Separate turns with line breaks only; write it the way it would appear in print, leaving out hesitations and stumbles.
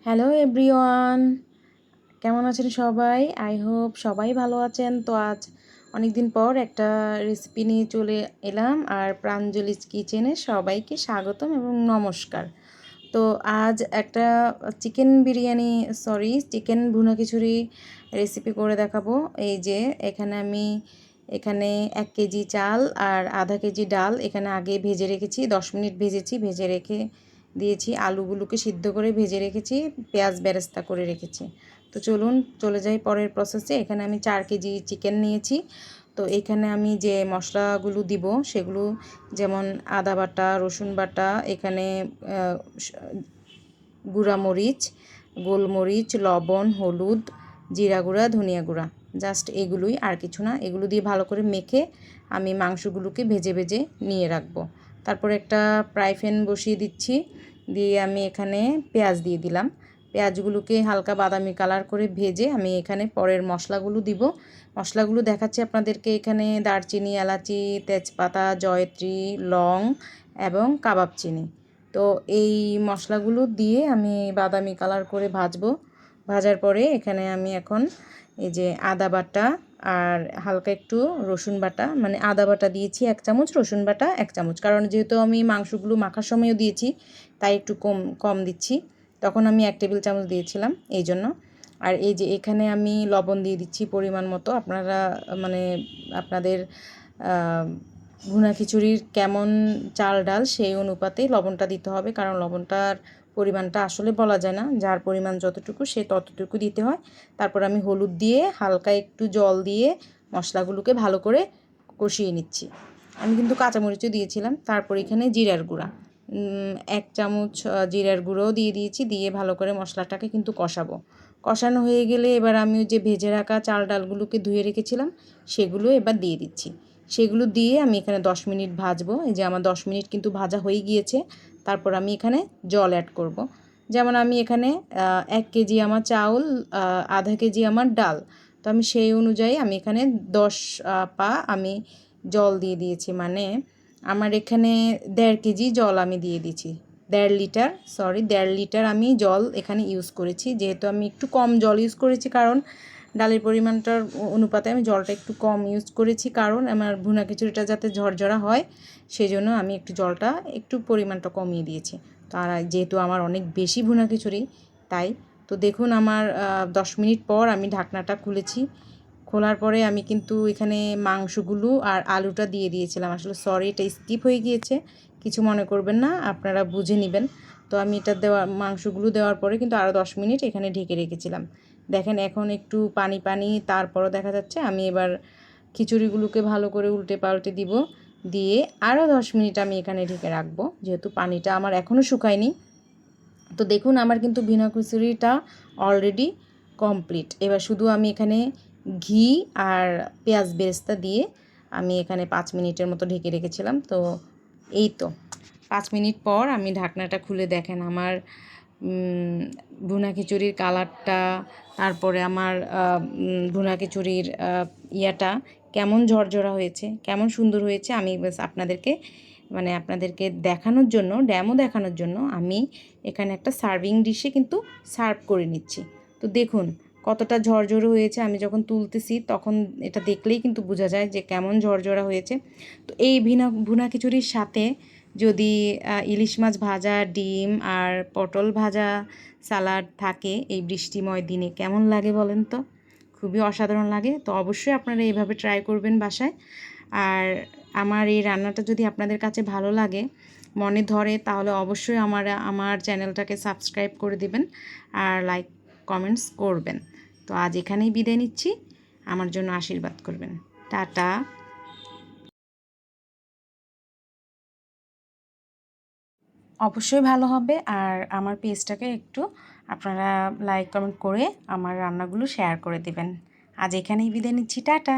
Hello everyone, কেমন আছেন সবাই? আই হোপ সবাই ভালো আছেন। তো আজ অনেক দিন পর একটা রেসিপি নিয়ে চলে এলাম, আর প্রাঞ্জলিস কিচেনে সবাইকে স্বাগতম এবং নমস্কার। তো আজ একটা চিকেন ভুনা খিচুড়ি রেসিপি করে দেখাবো। এই যে এখানে 1 কেজি চাল আর আধা কেজি ডাল এখানে আগে ভেজে রেখেছি, 10 মিনিট ভেজেছি। ভেজে রেখে দিয়েছি, আলুগুলোকে সিদ্ধ করে ভেজে রেখেছি, পেঁয়াজ বেরেস্তা করে রেখেছি। তো চলুন চলে যাই পরের প্রসেসে। এখানে আমি 4 কেজি চিকেন নিয়েছি। তো এখানে আমি যে মশলাগুলো দিব সেগুলো যেমন আদা বাটা, রসুন বাটা, এখানে গুঁড়া মরিচ, গোলমরিচ, লবণ, হলুদ, জিরা গুঁড়া, ধনিয়া গুঁড়া, জাস্ট এগুলোই, আর কিছু না। এগুলো দিয়ে ভালো করে মেখে আমি মাংসগুলোকে ভেজে ভেজে নিয়ে রাখবো। তারপর একটা ফ্রাই প্যান বসিয়ে দিচ্ছি, দিয়ে আমি এখানে পেঁয়াজ দিয়ে দিলাম। পেঁয়াজগুলোকে হালকা বাদামি কালার করে ভেজে আমি এখানে পরের মশলাগুলো দিব। মশলাগুলো দেখাচ্ছি আপনাদেরকে। এখানে দারচিনি, এলাচি, তেজপাতা, জয়ত্রী, লং এবং কাবাব চিনি। তো এই মশলাগুলো দিয়ে আমি বাদামি কালার করে ভাজবো। ভাজার পরে এখানে আমি এখন এই যে আদা বাটা আর হালকা একটু রসুন বাটা, মানে আদা বাটা দিয়েছি 1 চামচ, রসুন বাটা 1 চামচ, কারণ যেহেতু আমি মাংসগুলো মাখার সময়ও দিয়েছি তাই একটু কম কম দিচ্ছি। তখন আমি 1 টেবিল চামচ দিয়েছিলাম এই জন্য। আর এই যে এখানে আমি লবণ দিয়ে দিচ্ছি পরিমাণ মতো। আপনারা মানে আপনাদের ভুনা খিচুড়ির কেমন চাল ডাল সেই অনুপাতেই লবণটা দিতে হবে, কারণ লবণটার পরিমাণটা আসলে বলা যায় না, যার পরিমাণ যতটুকু সে ততটুকু দিতে হয়। তারপর আমি হলুদ দিয়ে হালকা একটু জল দিয়ে মশলাগুলোকে ভালো করে কষিয়ে নিচ্ছি। আমি কিন্তু কাঁচামরিচও দিয়েছিলাম। তারপর এখানে জিরার গুঁড়া 1 চামচ জিরার গুঁড়োও দিয়ে দিয়েছি, দিয়ে ভালো করে মশলাটাকে কিন্তু কষাবো। কষানো হয়ে গেলে এবার আমি যে ভেজে রাখা চাল ডালগুলোকে ধুয়ে রেখেছিলাম সেগুলো এবার দিয়ে দিচ্ছি। সেগুলো দিয়ে আমি এখানে 10 মিনিট ভাজবো। এই যে আমার 10 মিনিট কিন্তু ভাজা হয়ে গিয়েছে। তারপর আমি এখানে জল অ্যাড করব। যেমন আমি এখানে 1 কেজি আমার চাউল, আধা কেজি আমার ডাল। তো আমি সেই অনুযায়ী আমি এখানে 10 পা আমি জল দিয়ে দিয়েছি। মানে আমার এখানে 1.5 কেজি জল আমি দিয়ে দিয়েছি। 1.5 লিটার আমি জল এখানে ইউজ করেছি। যেহেতু আমি একটু কম জল ইউজ করেছি, কারণ ডালের পরিমাণটার অনুপাতে আমি জলটা একটু কম ইউজ করেছি, কারণ আমার ভুনা খিচুড়িটা যাতে ঝরঝরা হয় সেজন্য আমি একটু জলটা একটু পরিমাণটা কমিয়ে দিয়েছি। তো আর যেহেতু আমার অনেক বেশি ভুনা খিচুড়ি তাই। তো দেখুন আমার 10 মিনিট পর আমি ঢাকনাটা খুলেছি। খোলার পরে আমি কিন্তু এখানে মাংসগুলো আর আলুটা দিয়ে দিয়েছিলাম। আসলে সরি, এটা স্কিপ হয়ে গিয়েছে, কিছু মনে করবেন না, আপনারা বুঝে নেবেন। তো আমি এটা মাংসগুলো দেওয়ার পরে কিন্তু আরও 10 মিনিট এখানে ঢেকে রেখেছিলাম। দেখেন এখন একটু পানি পানি, তারপরও দেখা যাচ্ছে। আমি এবার খিচুড়িগুলোকে ভালো করে উল্টে পাল্টে দিব, দিয়ে আরও 10 মিনিট আমি এখানে ঢেকে রাখবো, যেহেতু পানিটা আমার এখনও শুকায়নি। তো দেখুন আমার কিন্তু ভুনা খিচুড়িটা অলরেডি কমপ্লিট। এবার শুধু আমি এখানে ঘি আর পেঁয়াজ বেরেস্তা দিয়ে আমি এখানে 5 মিনিটের মতো ঢেকে রেখেছিলাম। তো এই তো 5 মিনিট পর আমি ঢাকনাটা খুলে দেখেন আমার ভুনা খিচুড়ির কালারটা, তারপরে আমার ভুনা খিচুড়ির ইয়াটা কেমন ঝরঝরা হয়েছে, কেমন সুন্দর হয়েছে। আমি বাস আপনাদেরকে দেখানোর জন্য, ড্যামো দেখানোর জন্য আমি এখানে একটা সার্ভিং ডিশে কিন্তু সার্ভ করে নিচ্ছি। তো দেখুন কতটা ঝরঝরে হয়েছে। আমি যখন তুলতেছি তখন এটা দেখলেই কিন্তু বোঝা যায় যে কেমন ঝরঝরা হয়েছে। তো এই ভুনা খিচুড়ির সাথে যদি ইলিশ মাছ ভাজা, ডিম আর পটল ভাজা, সালাড থাকে এই বৃষ্টিময় দিনে, কেমন লাগে বলেন তো? খুবই অসাধারণ লাগে। তো অবশ্যই আপনারা এইভাবে ট্রাই করবেন বাসায়। আর আমার এই রান্নাটা যদি আপনাদের কাছে ভালো লাগে, মনে ধরে, তাহলে অবশ্যই আমার চ্যানেলটাকে সাবস্ক্রাইব করে দিবেন আর লাইক কমেন্টস করবেন। তো আজ এখানেই বিদায় নিচ্ছি। আমার জন্য আশীর্বাদ করবেন। টাটা। অবশ্যই ভালো হবে, আর আমার পেজটাকে একটু আপনারা লাইক কমেন্ট করে আমার রান্নাগুলো শেয়ার করে দিবেন। আজ এখানেই বিদায় নিচ্ছি। টাটা।